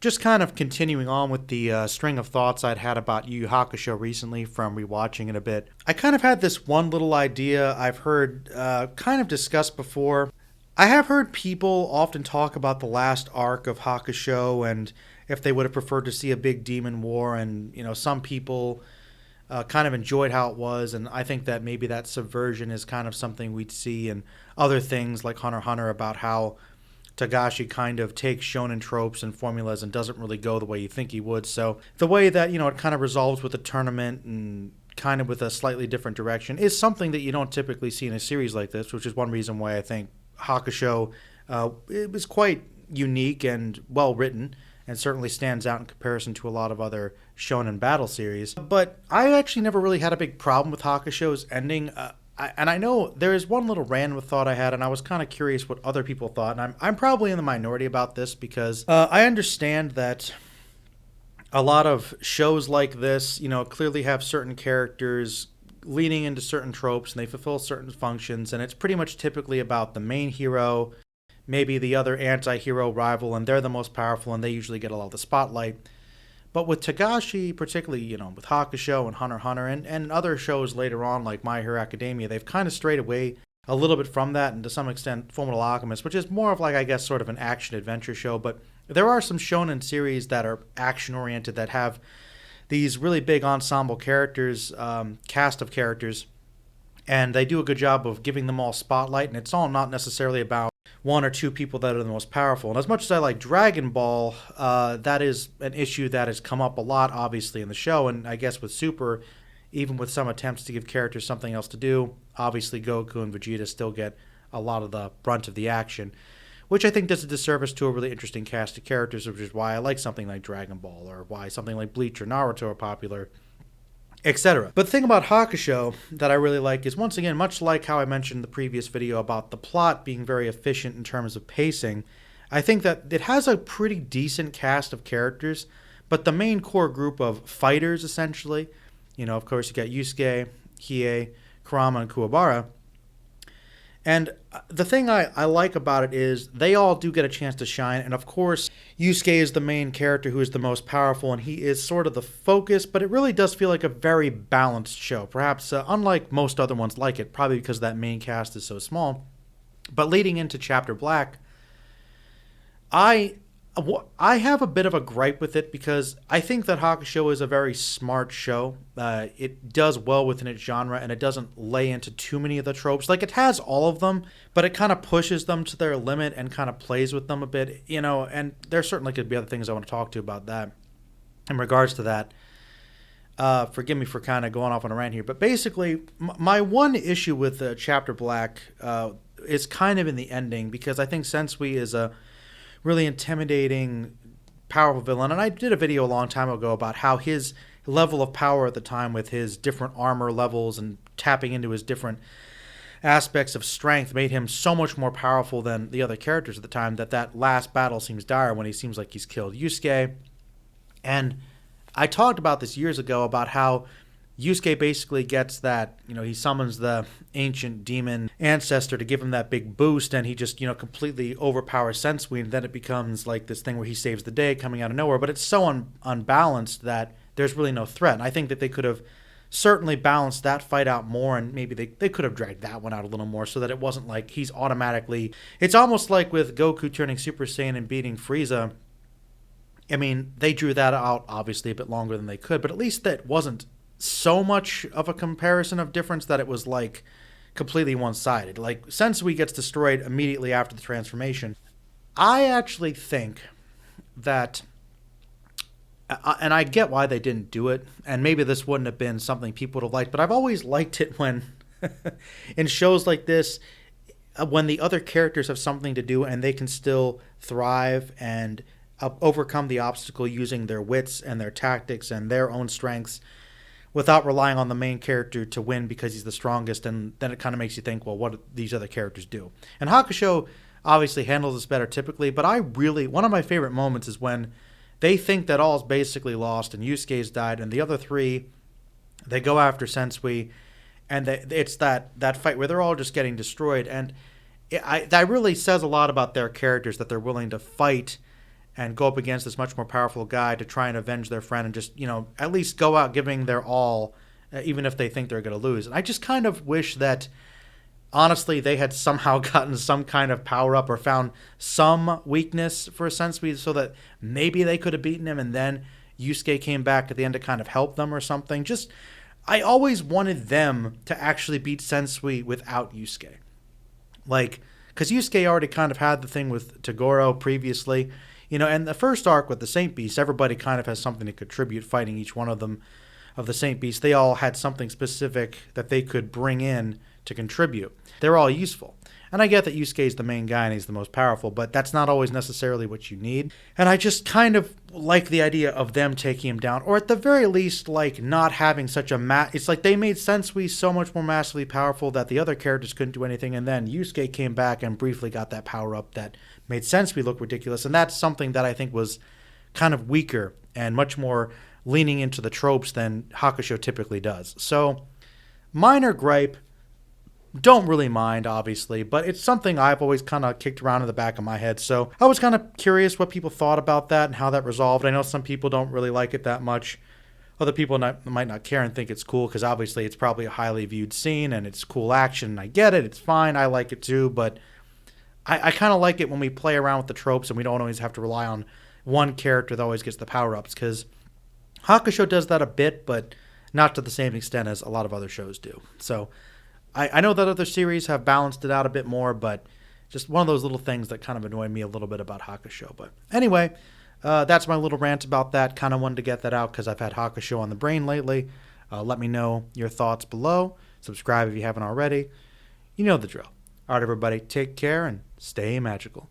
Just kind of continuing on with the string of thoughts I'd had about Yu Yu Hakusho recently from rewatching it a bit. I kind of had this one little idea I've heard kind of discussed before. I have heard people often talk about the last arc of Hakusho and if they would have preferred to see a big demon war, and some people kind of enjoyed how it was, and I think that maybe that subversion is kind of something we'd see in other things like Hunter x Hunter, about how Tagashi kind of takes shonen tropes and formulas and doesn't really go the way you think he would. So the way that, it kind of resolves with the tournament and kind of with a slightly different direction is something that you don't typically see in a series like this, which is one reason why I think Hakusho it was quite unique and well written, and certainly stands out in comparison to a lot of other shonen battle series. But I actually never really had a big problem with Hakusho's ending. And I know there is one little random thought I had, and I was kind of curious what other people thought. And I'm probably in the minority about this because I understand that a lot of shows like this, clearly have certain characters leaning into certain tropes and they fulfill certain functions. And it's pretty much typically about the main hero, maybe the other anti hero rival, and they're the most powerful and they usually get a lot of the spotlight. But with Tagashi, particularly, with Hakusho and Hunter x Hunter and other shows later on like My Hero Academia, they've kind of strayed away a little bit from that, and to some extent Fullmetal Alchemist, which is more of like, I guess, sort of an action-adventure show. But there are some shonen series that are action-oriented that have these really big ensemble characters, cast of characters, and they do a good job of giving them all spotlight, and it's all not necessarily about one or two people that are the most powerful. And as much as I like Dragon Ball, that is an issue that has come up a lot, obviously, in the show. And I guess with Super, even with some attempts to give characters something else to do, obviously Goku and Vegeta still get a lot of the brunt of the action, which I think does a disservice to a really interesting cast of characters, which is why I like something like Dragon Ball, or why something like Bleach or Naruto are popular, etc. But the thing about Hakusho that I really like is, once again, much like how I mentioned in the previous video about the plot being very efficient in terms of pacing, I think that it has a pretty decent cast of characters, but the main core group of fighters, essentially, of course, you got Yusuke, Hiei, Kurama, and Kuwabara. And the thing I like about it is they all do get a chance to shine. And of course, Yusuke is the main character who is the most powerful, and he is sort of the focus, but it really does feel like a very balanced show. Perhaps unlike most other ones like it, probably because that main cast is so small. But leading into Chapter Black, I have a bit of a gripe with it because I think that Hakusho is a very smart show. It does well within its genre, and it doesn't lay into too many of the tropes. Like, it has all of them, but it kind of pushes them to their limit and kind of plays with them a bit, and there certainly could be other things I want to talk to about that in regards to that. Forgive me for kind of going off on a rant here, but basically, my one issue with Chapter Black is kind of in the ending, because I think Sensui is a really intimidating, powerful villain. And I did a video a long time ago about how his level of power at the time, with his different armor levels and tapping into his different aspects of strength, made him so much more powerful than the other characters at the time, that last battle seems dire when he seems like he's killed Yusuke. And I talked about this years ago, about how Yusuke basically gets that, he summons the ancient demon ancestor to give him that big boost, and he just, completely overpowers Sensui, and then it becomes like this thing where he saves the day coming out of nowhere. But it's so unbalanced that there's really no threat. And I think that they could have certainly balanced that fight out more, and maybe they could have dragged that one out a little more so that it wasn't like he's automatically... It's almost like with Goku turning Super Saiyan and beating Frieza. I mean, they drew that out, obviously, a bit longer than they could, but at least that wasn't so much of a comparison of difference that it was like completely one-sided. Like, Sensui gets destroyed immediately after the transformation. I actually think that, and I get why they didn't do it, and maybe this wouldn't have been something people would have liked, but I've always liked it when in shows like this, when the other characters have something to do and they can still thrive and overcome the obstacle using their wits and their tactics and their own strengths, without relying on the main character to win because he's the strongest. And then it kind of makes you think, well, what do these other characters do? And Hakusho obviously handles this better typically, but one of my favorite moments is when they think that all's basically lost and Yusuke's died, and the other three, they go after Sensui, and it's that fight where they're all just getting destroyed. And that really says a lot about their characters, that they're willing to fight and go up against this much more powerful guy to try and avenge their friend and just, at least go out giving their all, even if they think they're going to lose. And I just kind of wish that, honestly, they had somehow gotten some kind of power up or found some weakness for Sensui so that maybe they could have beaten him and then Yusuke came back at the end to kind of help them or something. Just, I always wanted them to actually beat Sensui without Yusuke. Like, because Yusuke already kind of had the thing with Toguro previously, and the first arc with the Saint Beast, everybody kind of has something to contribute fighting each one of them, of the Saint Beast. They all had something specific that they could bring in to contribute. They're all useful. And I get that Yusuke is the main guy and he's the most powerful, but that's not always necessarily what you need. And I just kind of like the idea of them taking him down, or at the very least, like, not having such a it's like they made Sensui so much more massively powerful that the other characters couldn't do anything, and then Yusuke came back and briefly got that power up that made Sensui look ridiculous, and that's something that I think was kind of weaker and much more leaning into the tropes than Hakusho typically does. So, minor gripe. Don't really mind, obviously, but it's something I've always kind of kicked around in the back of my head. So I was kind of curious what people thought about that and how that resolved. I know some people don't really like it that much. Other people might not care and think it's cool because obviously it's probably a highly viewed scene and it's cool action. I get it. It's fine. I like it too. But I kind of like it when we play around with the tropes and we don't always have to rely on one character that always gets the power-ups, because Hakusho does that a bit, but not to the same extent as a lot of other shows do. So I know that other series have balanced it out a bit more, but just one of those little things that kind of annoyed me a little bit about Hakusho. But anyway, that's my little rant about that. Kind of wanted to get that out because I've had Hakusho on the brain lately. Let me know your thoughts below. Subscribe if you haven't already. You know the drill. All right, everybody, take care and stay magical.